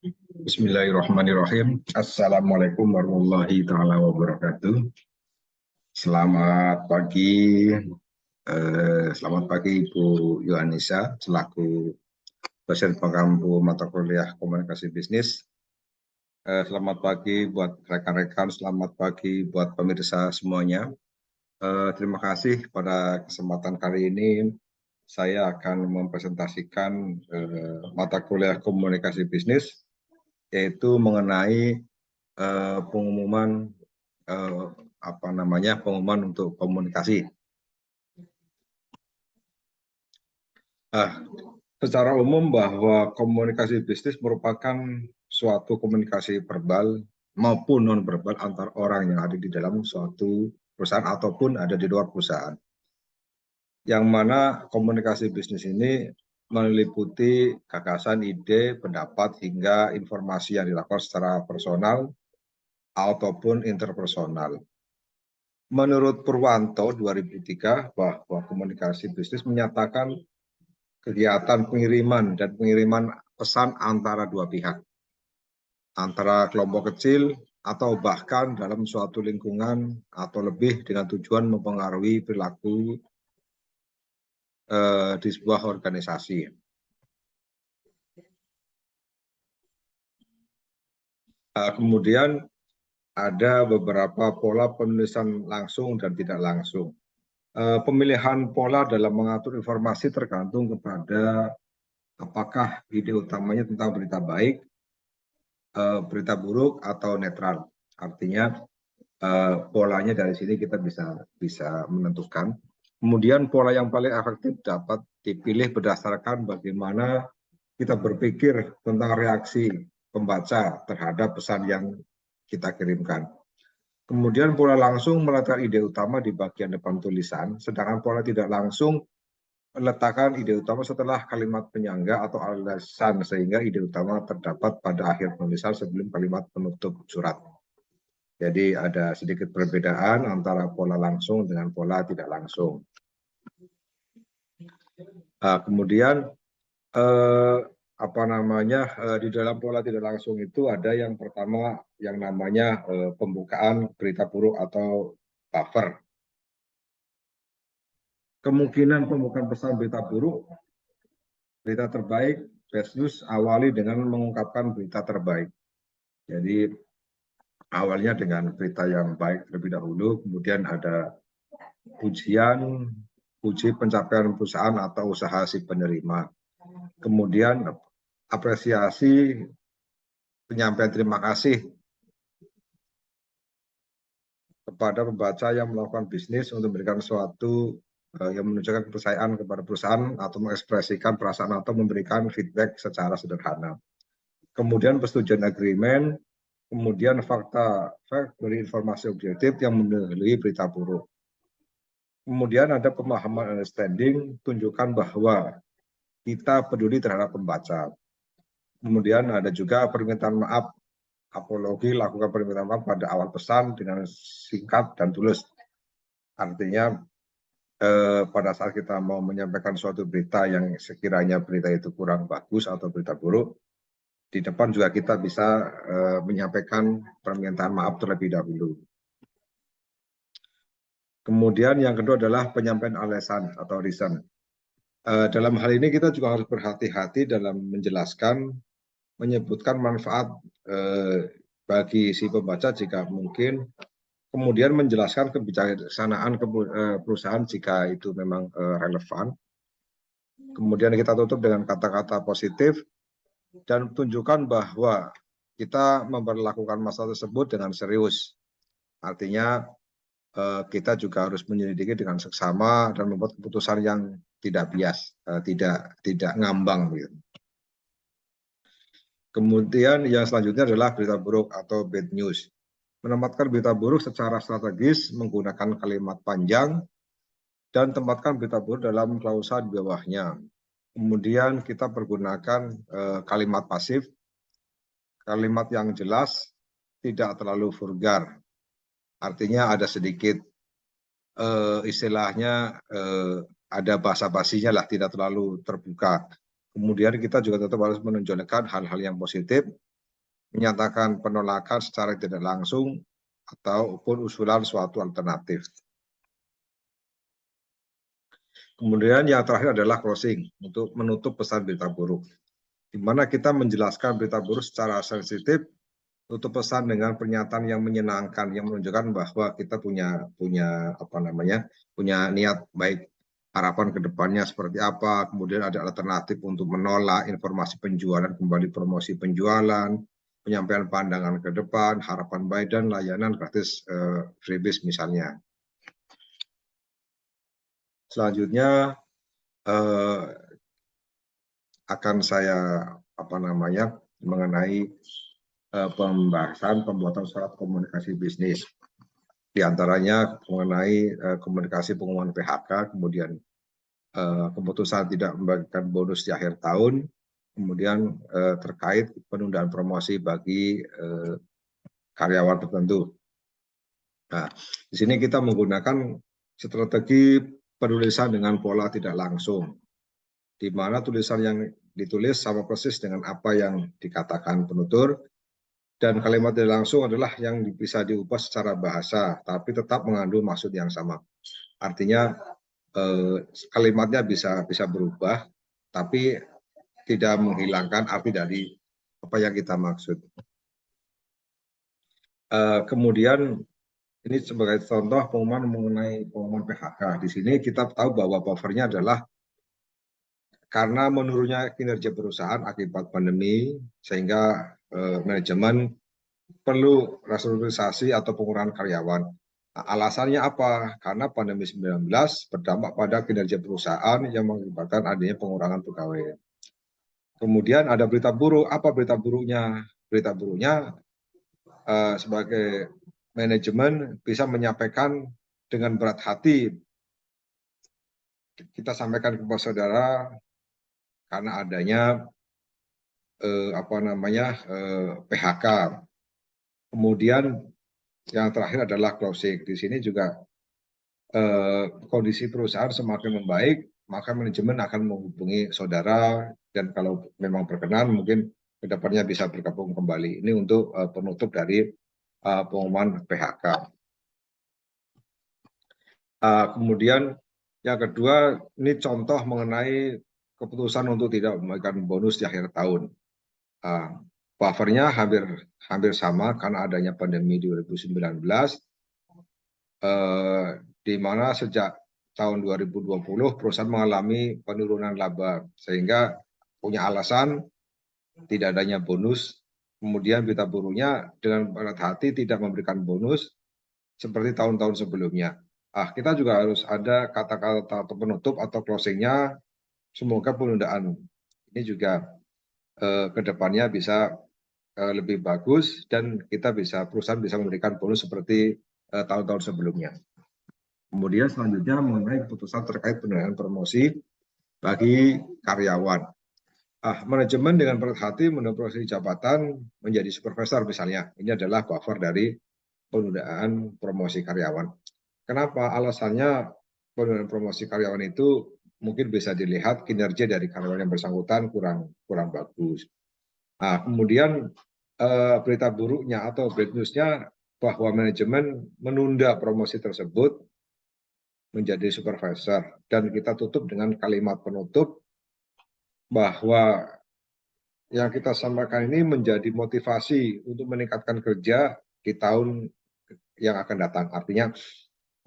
Bismillahirrahmanirrahim. Assalamualaikum warahmatullahi taala wabarakatuh. Selamat pagi, Ibu Yohanisa selaku dosen pengampu mata kuliah komunikasi bisnis. Selamat pagi buat rekan-rekan, selamat pagi buat pemirsa semuanya. Terima kasih pada kesempatan kali ini saya akan mempresentasikan mata kuliah komunikasi bisnis, yaitu mengenai pengumuman pengumuman untuk komunikasi. Secara umum bahwa komunikasi bisnis merupakan suatu komunikasi verbal maupun non verbal antar orang yang ada di dalam suatu perusahaan ataupun ada di luar perusahaan. Yang mana komunikasi bisnis ini meliputi gagasan, ide, pendapat hingga informasi yang dilakukan secara personal ataupun interpersonal. Menurut Purwanto 2003 bahwa komunikasi bisnis menyatakan kegiatan pengiriman dan pengiriman pesan antara dua pihak, antara kelompok kecil atau bahkan dalam suatu lingkungan atau lebih dengan tujuan mempengaruhi perilaku di sebuah organisasi. Kemudian ada beberapa pola penulisan langsung dan tidak langsung. Pemilihan pola dalam mengatur informasi tergantung kepada apakah ide utamanya tentang berita baik, berita buruk, atau netral. Artinya polanya dari sini kita bisa menentukan. Kemudian pola yang paling efektif dapat dipilih berdasarkan bagaimana kita berpikir tentang reaksi pembaca terhadap pesan yang kita kirimkan. Kemudian pola langsung meletakkan ide utama di bagian depan tulisan, sedangkan pola tidak langsung meletakkan ide utama setelah kalimat penyangga atau alasan sehingga ide utama terdapat pada akhir tulisan sebelum kalimat penutup surat. Jadi ada sedikit perbedaan antara pola langsung dengan pola tidak langsung. Kemudian di dalam pola tidak langsung itu ada yang pertama yang namanya pembukaan berita buruk atau buffer. Kemungkinan pembukaan pesan berita buruk, berita terbaik, best news awali dengan mengungkapkan berita terbaik. Jadi awalnya dengan berita yang baik terlebih dahulu, kemudian ada puji pencapaian perusahaan atau usaha si penerima. Kemudian apresiasi, penyampaian terima kasih kepada pembaca yang melakukan bisnis untuk memberikan sesuatu yang menunjukkan kepercayaan kepada perusahaan atau mengekspresikan perasaan atau memberikan feedback secara sederhana. Kemudian persetujuan agreement, kemudian fakta dari informasi objektif yang mendahului berita buruk. Kemudian ada pemahaman understanding, tunjukkan bahwa kita peduli terhadap pembaca. Kemudian ada juga permintaan maaf, apologi, lakukan permintaan maaf pada awal pesan dengan singkat dan tulus. Artinya pada saat kita mau menyampaikan suatu berita yang sekiranya berita itu kurang bagus atau berita buruk, di depan juga kita bisa menyampaikan permintaan maaf terlebih dahulu. Kemudian yang kedua adalah penyampaian alasan atau reason. Dalam hal ini kita juga harus berhati-hati dalam menjelaskan, menyebutkan manfaat bagi si pembaca jika mungkin, kemudian menjelaskan kebijaksanaan perusahaan jika itu memang relevan. Kemudian kita tutup dengan kata-kata positif dan tunjukkan bahwa kita memperlakukan masalah tersebut dengan serius. Artinya kita juga harus menyelidiki dengan seksama dan membuat keputusan yang tidak bias, tidak ngambang. Gitu. Kemudian yang selanjutnya adalah berita buruk atau bad news. Menempatkan berita buruk secara strategis menggunakan kalimat panjang dan tempatkan berita buruk dalam klausa di bawahnya. Kemudian kita pergunakan kalimat pasif, kalimat yang jelas, tidak terlalu vulgar. Artinya ada sedikit istilahnya ada basa-basinya lah, tidak terlalu terbuka. Kemudian kita juga tetap harus menonjolkan hal-hal yang positif menyatakan penolakan secara tidak langsung ataupun usulan suatu alternatif. Kemudian yang terakhir adalah closing untuk menutup pesan berita buruk, di mana kita menjelaskan berita buruk secara sensitif, tutup pesan dengan pernyataan yang menyenangkan, yang menunjukkan bahwa kita punya niat baik, harapan ke depannya seperti apa, kemudian ada alternatif untuk menolak informasi penjualan, kembali promosi penjualan, penyampaian pandangan ke depan, harapan baik, dan layanan gratis freebies misalnya. Selanjutnya akan saya mengenai pembuatan surat komunikasi bisnis, di antaranya mengenai komunikasi pengumuman PHK, kemudian keputusan tidak membagikan bonus di akhir tahun, kemudian terkait penundaan promosi bagi karyawan tertentu. Nah, di sini kita menggunakan strategi penulisan dengan pola tidak langsung, di mana tulisan yang ditulis sama persis dengan apa yang dikatakan penutur, dan kalimat tidak langsung adalah yang bisa diubah secara bahasa, tapi tetap mengandung maksud yang sama. Artinya kalimatnya bisa berubah, tapi tidak menghilangkan arti dari apa yang kita maksud. Kemudian ini sebagai contoh pengumuman mengenai pengumuman PHK. Di sini kita tahu bahwa buffernya adalah karena menurunnya kinerja perusahaan akibat pandemi, sehingga manajemen perlu rasionalisasi atau pengurangan karyawan. Nah, alasannya apa? Karena pandemi 19 berdampak pada kinerja perusahaan yang mengakibatkan adanya pengurangan pegawai. Kemudian ada berita buruk. Apa berita buruknya? Berita buruknya sebagai manajemen bisa menyampaikan dengan berat hati. Kita sampaikan kepada saudara karena adanya PHK. Kemudian yang terakhir adalah closing. Di sini juga kondisi perusahaan semakin membaik, maka manajemen akan menghubungi saudara, dan kalau memang berkenan mungkin kedepannya bisa bergabung kembali. Ini untuk penutup dari pengumuman PHK. Kemudian yang kedua, ini contoh mengenai keputusan untuk tidak memberikan bonus di akhir tahun. Buffernya hampir sama karena adanya pandemi 2019, di mana sejak tahun 2020 perusahaan mengalami penurunan laba, sehingga punya alasan tidak adanya bonus. Kemudian berita buruknya dengan berat hati tidak memberikan bonus seperti tahun-tahun sebelumnya. Kita juga harus ada kata-kata penutup atau closingnya. Semoga penundaan ini juga kedepannya bisa lebih bagus, dan perusahaan bisa memberikan bonus seperti tahun-tahun sebelumnya. Kemudian selanjutnya mengenai keputusan terkait penundaan promosi bagi karyawan. Manajemen dengan berat hati menunda promosi jabatan menjadi supervisor misalnya. Ini adalah buffer dari penundaan promosi karyawan. Kenapa? Alasannya penundaan promosi karyawan itu mungkin bisa dilihat kinerja dari karyawan yang bersangkutan kurang bagus. Kemudian berita buruknya atau bad news-nya bahwa manajemen menunda promosi tersebut menjadi supervisor, dan kita tutup dengan kalimat penutup bahwa yang kita sampaikan ini menjadi motivasi untuk meningkatkan kerja di tahun yang akan datang. Artinya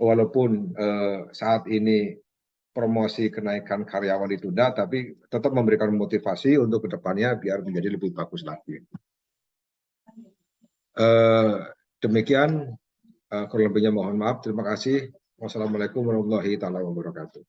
walaupun saat ini promosi kenaikan karyawan ditunda, tapi tetap memberikan motivasi untuk kedepannya biar menjadi lebih bagus lagi. Demikian, kurang lebihnya mohon maaf. Terima kasih. Wassalamualaikum warahmatullahi wabarakatuh.